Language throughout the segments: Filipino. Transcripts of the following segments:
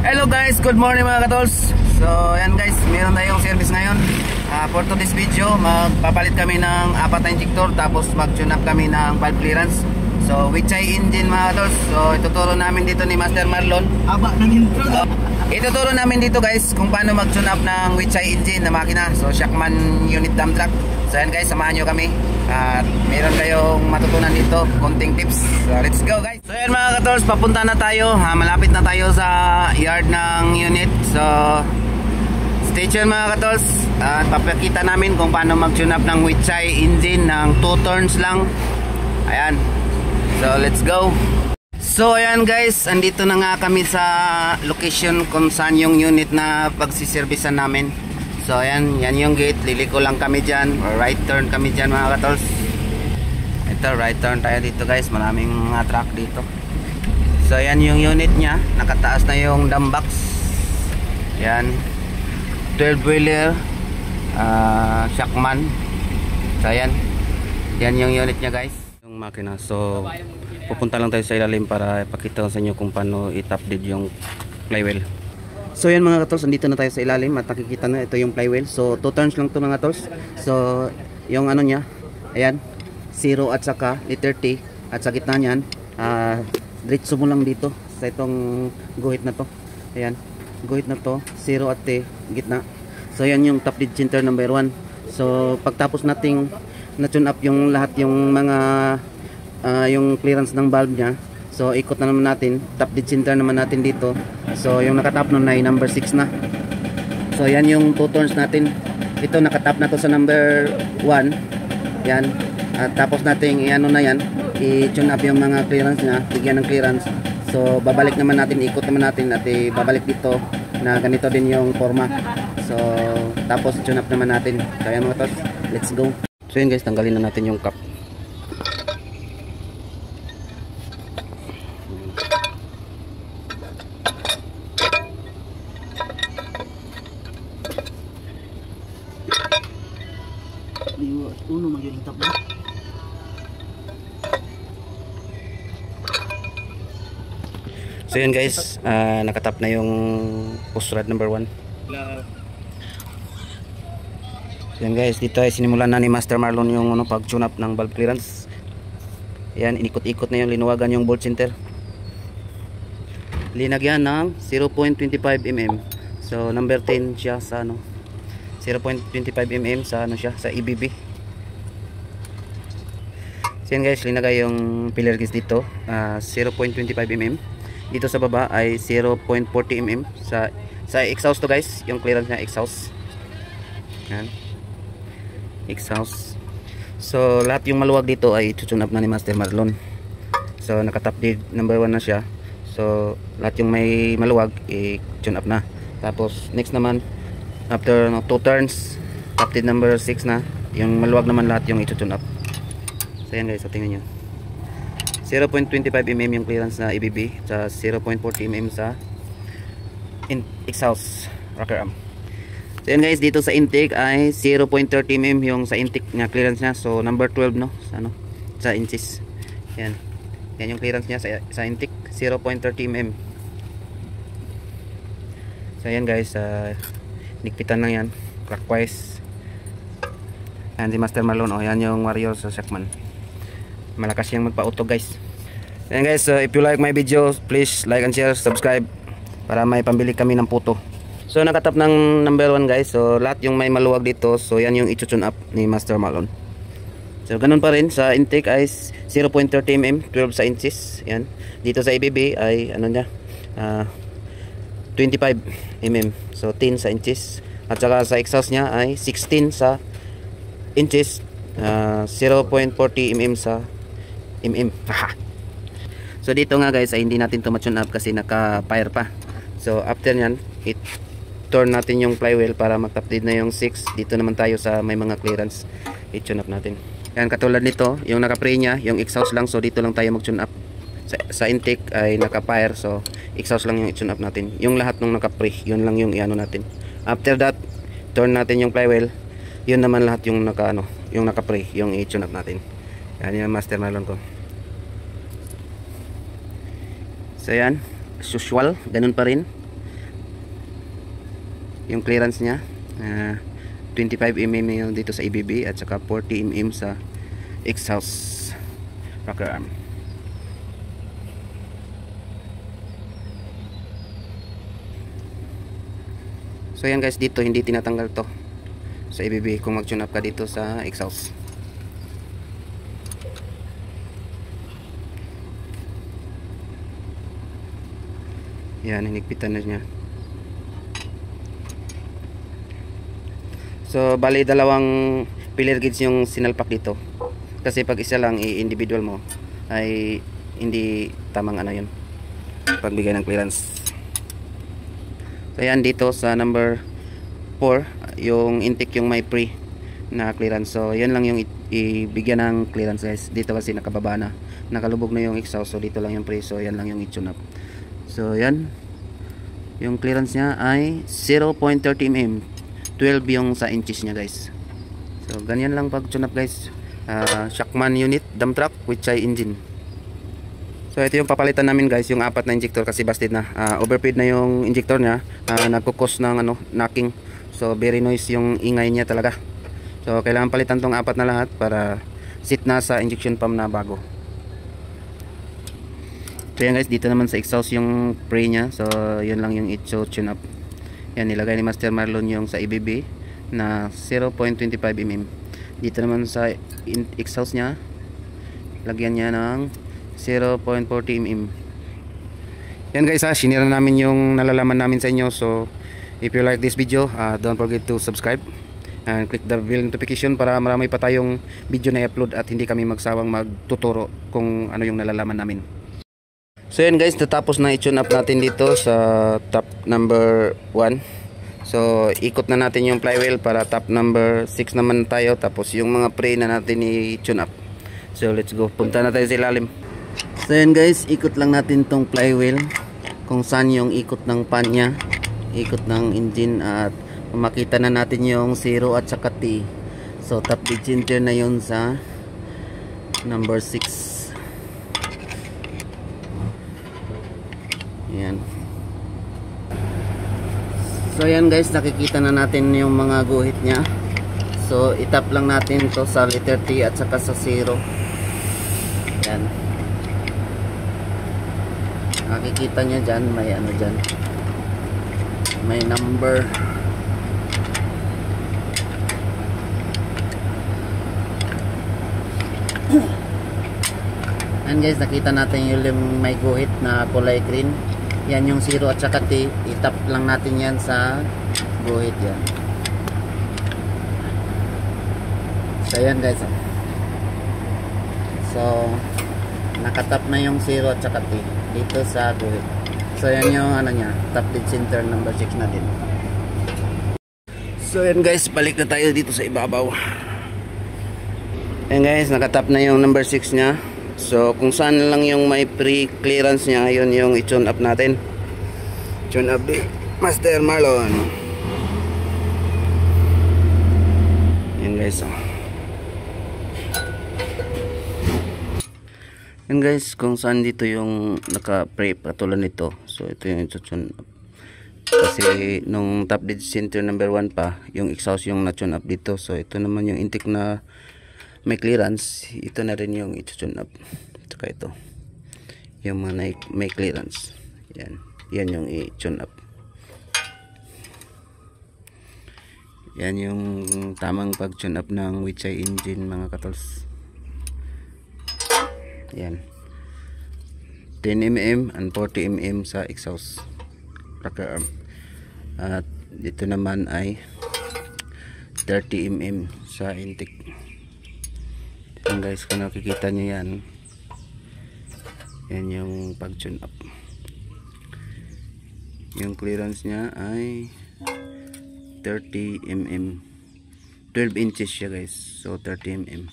Hello guys, good morning mga katols. So yan guys, meron tayong service ngayon. For today's video, magpapalit kami ng apat na injector, tapos mag-tune up kami ng valve clearance. So Weichai engine mga katols. So ituturo namin dito ni Master Marlon. Aba ng intro. Ituturo namin dito guys kung paano mag-tune up ng Weichai engine na makina. So Shackman unit dump truck. So yan guys, samahan nyo kami. At meron kayong matutunan dito, konting tips. So let's go guys. So yan mga katols, papunta na tayo. Malapit na tayo sa yard ng unit. So stay tuned mga katols. At papakita namin kung paano mag-tune up ng Weichai engine ng 2 turns lang. Ayan. So let's go. So ayan guys, andito na nga kami sa location kung saan yung unit na pagsiservisan namin. So ayan, yan yung gate. Liliko lang kami dyan, or right turn kami dyan mga katols. Ito, right turn tayo dito guys. Maraming mga truck dito. So ayan yung unit nya. Nakataas na yung dump box. Yan, 12 wheeler Shackman. So ayan, yan yung unit nya guys, yung makina. So pupunta lang tayo sa ilalim para ipakita sa inyo kung paano i-top dead yung flywheel. So yan mga katols, andito na tayo sa ilalim at nakikita na ito yung flywheel. So 2 turns lang to mga katols. So yung ano nya, ayan, 0 at saka letter T. At sa gitna nyan, diretso mo lang dito sa itong guhit na to. Ayan, guhit na to, 0 at T, gitna. So yan yung top dead center number 1. So pagtapos nating na-tune up yung lahat yung mga yung clearance ng valve nya, so ikot na naman natin, top dead center naman natin dito. So yung nakatap nun ay number 6 na. So yan yung 2 turns natin. Ito nakatap na to sa number 1. Yan. At tapos natin i-ano na yan, i-tune up yung mga clearance nya, bigyan ng clearance. So babalik naman natin, ikot naman natin at babalik dito na ganito din yung forma. So tapos tune up naman natin. So yan mga tos, let's go. So yun guys, tanggalin na natin yung cap. Uno magiging top na. So yun guys, nakatap na yung post rod number 1. So yan guys, dito ay sinimulan na ni Master Marlon yung pag-tune up ng valve clearance. Yan, inikot-ikot na yung linuwagan yung bolt center. Linagyan ng 0.25 mm. So number 10 siya sa 0.25 mm sa siya, sa EBB. So yan guys, linagay yung pillar gauge dito, 0.25 mm. Dito sa baba ay 0.40 mm sa exhaust to guys, yung clearance niya exhaust. Yan, exhaust. So lahat yung maluwag dito ay i-tune up na ni Master Marlon. So nakatap dead number 1 na siya. So lahat yung may maluwag i-tune up na. Tapos next naman, after 2 turns, top dead number 6 na, yung maluwag naman lahat yung i-tune up. So yan guys, so tingnan nyo, 0.25 mm yung clearance na EBB, sa 0.40 mm sa exhaust rocker arm. So yan guys, dito sa intake ay 0.30 mm yung sa intake na clearance nya. So number 12 sa inches. Yan, yan yung clearance nya sa intake, 0.30 mm. So yan guys, nikpitan lang yan clockwise. Yan si Master Marlon, yan yung warrior sa Shackman. Malakas yung magpa-auto guys. Yan guys, if you like my video, please like and share, subscribe para may pambili kami ng puto. So nakatap ng number 1 guys. So lahat yung may maluwag dito, so yan yung i-tune up ni Master Marlon. So ganun pa rin sa intake ay 0.30 mm, 12 sa inches. Yan. Dito sa EBB ay 25 mm, so 10 sa inches. At saka sa exhaust nya ay 16 sa inches, 0.40 mm sa mm. So dito nga guys ay hindi natin tune up kasi naka-fire pa. So after nyan, turn natin yung flywheel para mag-top dead na yung 6. Dito naman tayo sa may mga clearance, i-tune up natin. Yan, katulad nito, yung naka-pre nya, yung exhaust lang. So dito lang tayo mag-tune up. Sa intake ay naka-fire, so exhaust lang yung i-tune up natin. Yung lahat ng naka-pre, yun lang yung i-ano natin. After that, turn natin yung flywheel. Yun naman lahat yung yung naka-pre, yung i-tune up natin. Yan yung Master Marlon ko. So yan, as usual, ganun pa rin. yung clearance niya. 25mm yung dito sa ABB at saka 40mm sa exhaust rocker arm. So yan guys, dito hindi tinatanggal to sa ABB kung mag-tune up ka dito sa exhaust. Yan, hinigpitan na niya. So bali dalawang pillar gauge yung sinalpak dito. Kasi pag isa lang i-individual mo ay hindi tamang ano yun, pagbigay ng clearance. So yan, dito sa number 4 yung intake yung may pre na clearance. So yan lang yung ibigyan ng clearance guys. Dito kasi nakababa na, nakalubog na yung exhaust, so dito lang yung pre. So yan lang yung i-tune up. So yan, yung clearance nya ay 0.30mm, 12 yung sa inches nya guys. So ganyan lang pag tune up guys. Shackman unit dump truck with chai engine. So ito yung papalitan namin guys, yung 4 na injector kasi busted na, overfeed na yung injector nya, nagkukos ng ano, knocking. So very noise yung ingay niya talaga. So kailangan palitan tong 4 na lahat para sit na sa injection pump na bago. So yan guys, dito naman sa exhaust yung pre nya. So yun lang yung tune up. Yan, nilagay ni Master Marlon yung sa ABB na 0.25mm. Dito naman sa exhaust nya, lagyan niya ng 0.40mm. Yan guys, sinira namin yung nalalaman namin sa inyo. So if you like this video, don't forget to subscribe and click the bell notification para marami pa tayong video na i-upload at hindi kami magsawang magtuturo kung ano yung nalalaman namin. So yan guys, natapos na i-tune up natin dito sa top number 1. So ikot na natin yung flywheel para top number 6 naman tayo. Tapos yung mga pre na natin i-tune up. So let's go, punta na tayo sa ilalim. So yan guys, ikot lang natin tong flywheel kung saan yung ikot ng pan nya, ikot ng engine, at makita na natin yung 0 at saka T. So top dead center na yun sa number 6. Yan. So yan guys, nakikita na natin yung mga guhit nya. So itap lang natin to sa letter T at saka sa 0. Yan, nakikita nyo dyan, may ano dyan, may number. And guys, nakita natin yung may guhit na kulay green. Yan yung 0 at saka T. Itap lang natin yan sa guhit yan. So yan guys, so nakatap na yung 0 at saka T dito sa guhit. So yan yung ano nya, top dead center number 6 na din. So yan guys, balik na tayo dito sa ibabaw. Yan guys, nakatap na yung number 6 nya. So kung saan lang yung may pre-clearance nya, yun yung i-tune up natin. Tune up di Master Marlon. Yan guys, yan guys, kung saan dito yung naka-pre katulad nito. So ito yung i-tune up. Kasi nung top dead center number 1 pa, yung exhaust yung na-tune up dito. So ito naman yung intake na may clearance. Ito na rin yung i-tune up. Saka ito yung mga may clearance. Yan, yan yung i-tune up. Yan yung tamang pag-tune up ng Weichai engine mga katols. Yan, 10mm and 40mm sa exhaust rocker arm. At dito naman ay 30mm sa intake. Yan guys, kung nakikita nyo yan, yan yung pag tune up. Yung clearance nya ay 30mm, 12 inches siya guys. So 30mm.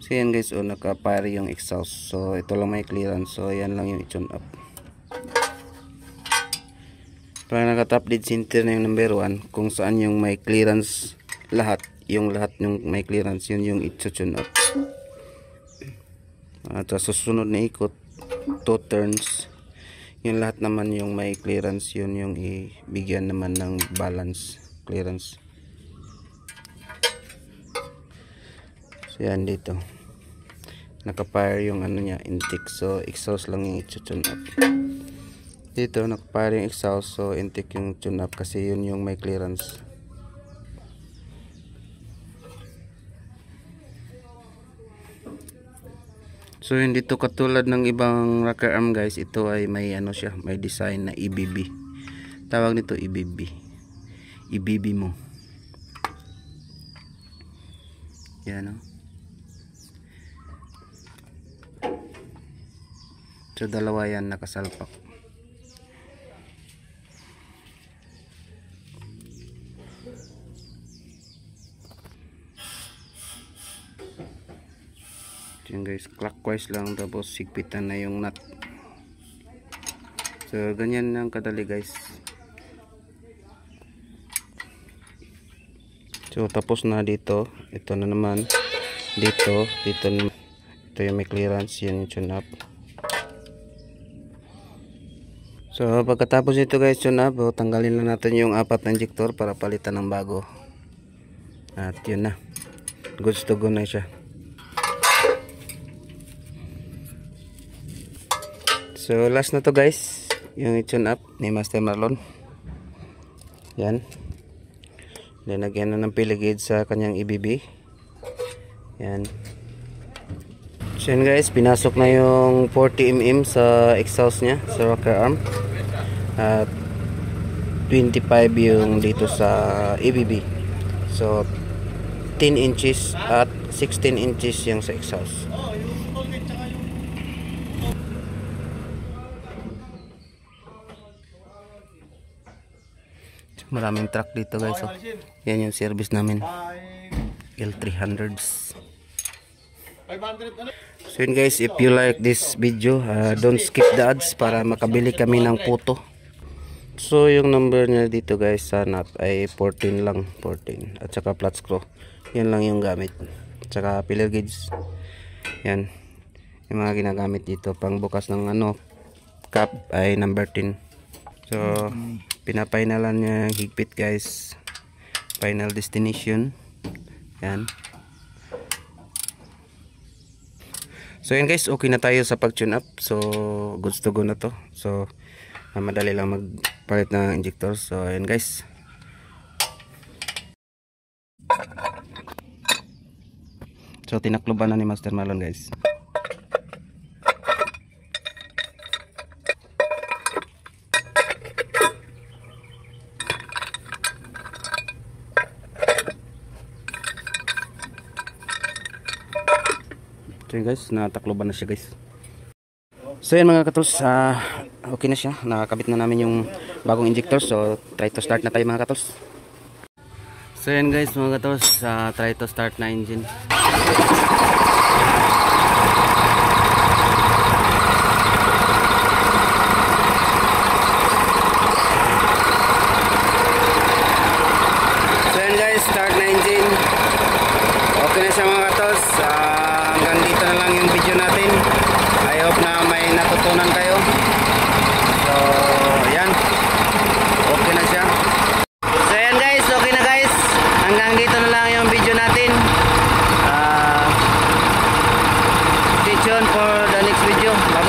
So yan guys, naka-fire yung exhaust. So ito lang may clearance. So yan lang yung i-tune up. Pag naka-top dead center na yung number 1, kung saan yung may clearance lahat, yung lahat yung may clearance, yun yung i-tune up. At sa susunod na ikot, 2 turns. Yung lahat naman yung may clearance, yun yung ibigyan naman ng balance clearance. So yan dito nakapire yung ano niya, intake, so exhaust lang yung i-tune up. Dito nakapire yung exhaust, so intake yung tune up kasi yun yung may clearance. So hindi to katulad ng ibang rocker arm guys, ito ay may ano siya, may design na EBB. Tawag nito EBB. EBB mo. Yan o. So dalawa yan nakasalpak. Yan guys, clockwise lang, tapos sigpitan na yung nut. So ganyan lang kadali guys. So tapos na dito, ito na naman dito, naman. Ito yung may clearance, yan yung tune up. So pagkatapos nito guys, tune up, tanggalin lang natin yung 4 na injector para palitan ng bago. At yun na, goods to go na siya. So last na to guys, yung tune up ni Master Marlon. Yan. Linagyan na ng piligid sa kanyang EBB. Yan. So yan guys, pinasok na yung 40mm sa exhaust nya, sa rocker arm. At 25 yung dito sa EBB. So 10 inches at 16 inches yung sa exhaust. Maraming truck dito guys. Oh. Yan yung service namin. L300s. So yun guys, if you like this video, don't skip the ads para makabili kami ng puto. So yung number niya dito guys sa nut ay 14 lang, 14. At saka flat screw. Yan lang yung gamit. At saka pillar gauge. Yan. Yung mga ginagamit dito pang bukas ng ano, cap ay number 10. So pinapinalan niya yung higpit guys. Final destination. Yan. So yun guys, okay na tayo sa pag tune up. So goods to go na to. So madali lang magpalit ng injector. So yun guys. So tinakloban na ni Master Marlon guys. So yun guys, natakloban na siya guys. So yun mga katuls, okay na siya. Nakakabit na namin yung bagong injector. So try to start na tayo mga katuls. So yun guys mga katuls, try to start na engine. So yun guys, start na engine. Okay na siya mga katuls. Hanggang dito na lang yung video natin. I hope na may natutunan kayo. So yan, okay na siya. So yan guys, okay na guys. Hanggang dito na lang yung video natin. Stay tuned for the next video. Bye.